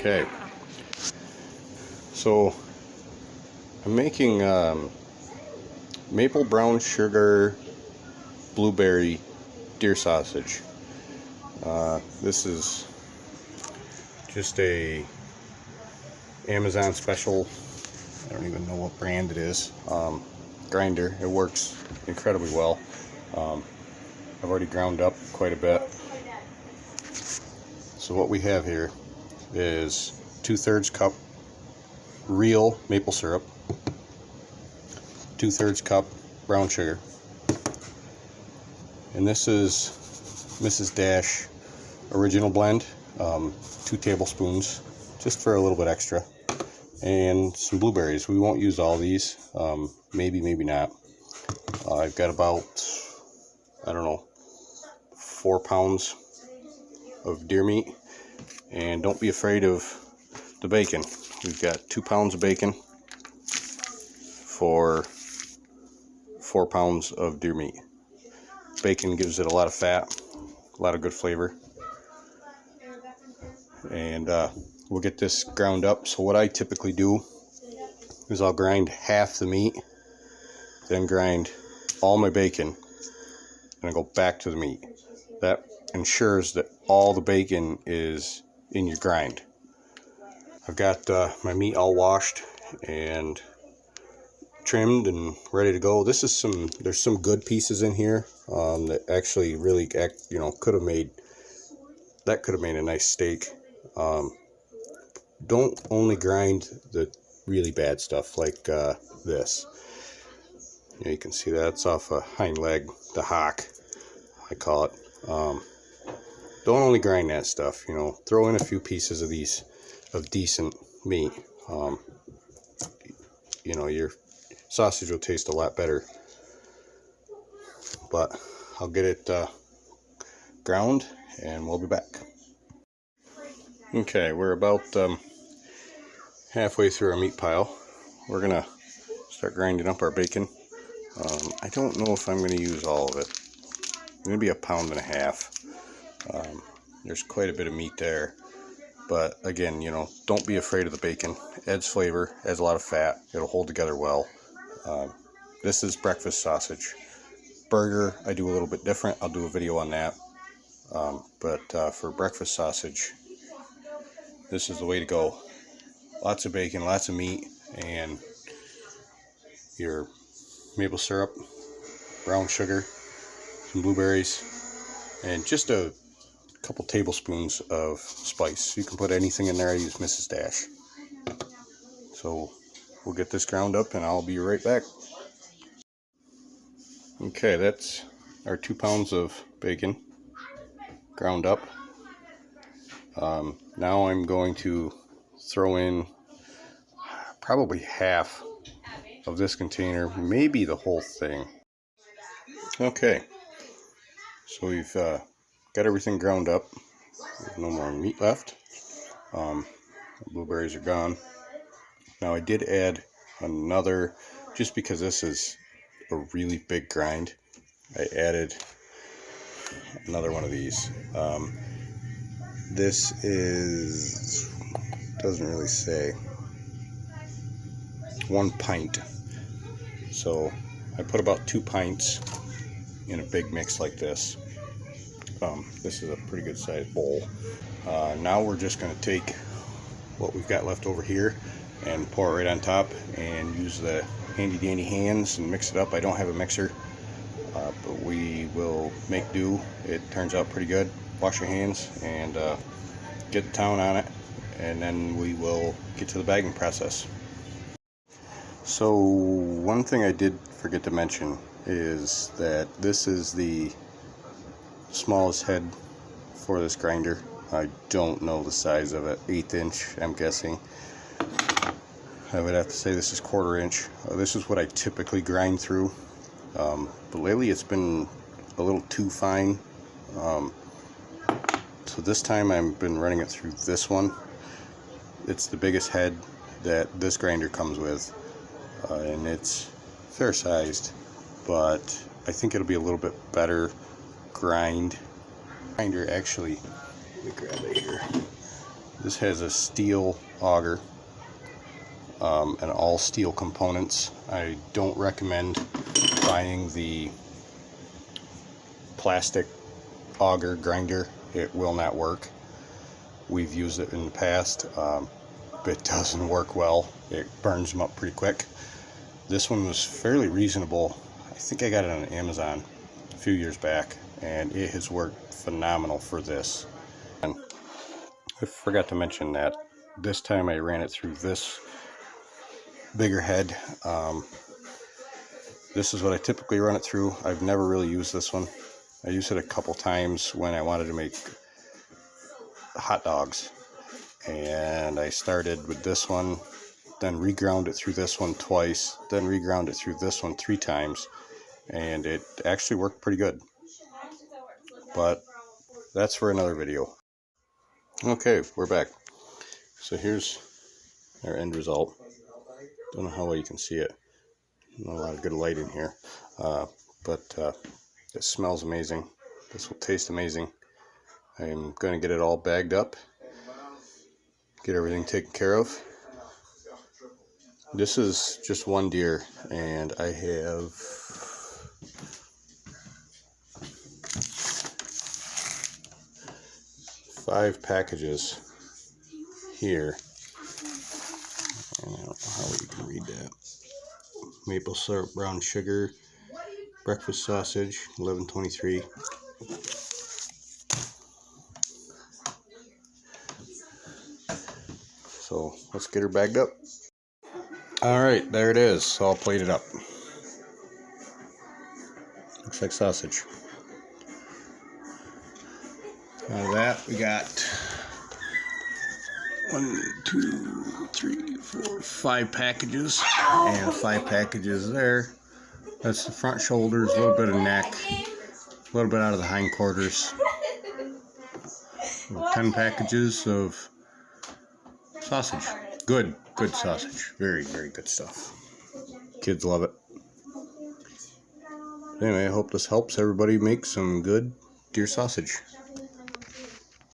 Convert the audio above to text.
Okay, so I'm making maple brown sugar blueberry deer sausage. This is just a Amazon special. I don't even know what brand it is. Grinder. It works incredibly well. I've already ground up quite a bit. So what we have here is 2/3 cup real maple syrup, 2/3 cup brown sugar, and this is Mrs. Dash original blend, 2 tablespoons, just for a little bit extra, and some blueberries. We won't use all these, maybe not. I've got about, I don't know, 4 pounds of deer meat, and don't be afraid of the bacon. We've got 2 pounds of bacon for 4 pounds of deer meat. Bacon gives it a lot of fat, a lot of good flavor, and we'll get this ground up. So what I typically do is I'll grind half the meat, then grind all my bacon, and I go back to the meat. That ensures that all the bacon is in your grind. I've got my meat all washed and trimmed and ready to go. There's some good pieces in here that actually really could have made a nice steak. Don't only grind the really bad stuff like this. You can see that's off a hind leg, the hock, I call it. Don't only grind that stuff, throw in a few pieces of these of decent meat. Your sausage will taste a lot better. But I'll get it ground and we'll be back. Okay, we're about halfway through our meat pile. We're gonna start grinding up our bacon. I don't know if I'm gonna use all of it. Maybe 1.5 pounds. There's quite a bit of meat there, but again, don't be afraid of the bacon. Adds flavor, adds a lot of fat. It'll hold together well. This is breakfast sausage. Burger, I do a little bit different. I'll do a video on that. But for breakfast sausage, this is the way to go. Lots of bacon, lots of meat, and your maple syrup, brown sugar, some blueberries, and just a couple tablespoons of spice. You can put anything in there. I use Mrs. Dash. So we'll get this ground up and I'll be right back. Okay, that's our 2 pounds of bacon ground up. Now I'm going to throw in probably half of this container, maybe the whole thing. Okay, so we've got everything ground up. There's no more meat left. Blueberries are gone. Now I did add another, just because this is a really big grind, I added another one of these. This doesn't really say, 1 pint. So I put about 2 pints in a big mix like this. This is a pretty good sized bowl. Now we're just going to take what we've got left over here and pour it right on top and use the handy dandy hands and mix it up. I don't have a mixer, but we will make do. It turns out pretty good. Wash your hands and get the towel on it, and then we will get to the bagging process. So one thing I did forget to mention is that this is the smallest head for this grinder. I don't know the size of it. 1/8 inch, I'm guessing. I would have to say this is 1/4 inch. This is what I typically grind through, but lately it's been a little too fine. So this time I've been running it through this one. It's the biggest head that this grinder comes with, and it's fair sized, but I think it'll be a little bit better grinder. Actually, let me grab it here. This has a steel auger and all steel components. I don't recommend buying the plastic auger grinder. It will not work. We've used it in the past. It doesn't work well. It burns them up pretty quick. This one was fairly reasonable. I think I got it on Amazon a few years back, and it has worked phenomenal for this. And I forgot to mention that this time I ran it through this bigger head. This is what I typically run it through. I've never really used this one. I used it a couple times when I wanted to make hot dogs, and I started with this one, then reground it through this one twice, then reground it through this one 3 times, and it actually worked pretty good. But that's for another video. Okay, we're back. So here's our end result. Don't know how well you can see it. Not a lot of good light in here, but it smells amazing. This will taste amazing. I'm going to get it all bagged up, get everything taken care of. This is just one deer, and I have 5 packages here. And I don't know how you can read that. Maple syrup, brown sugar, breakfast sausage, 1123. So let's get her bagged up. Alright, there it is, all plated up. Looks like sausage. Out of that, we got 5 packages, and 5 packages there. That's the front shoulders, a little bit of neck, a little bit out of the hindquarters. 10 packages of sausage. Good sausage. Very, very good stuff. Kids love it. Anyway, I hope this helps everybody make some good deer sausage.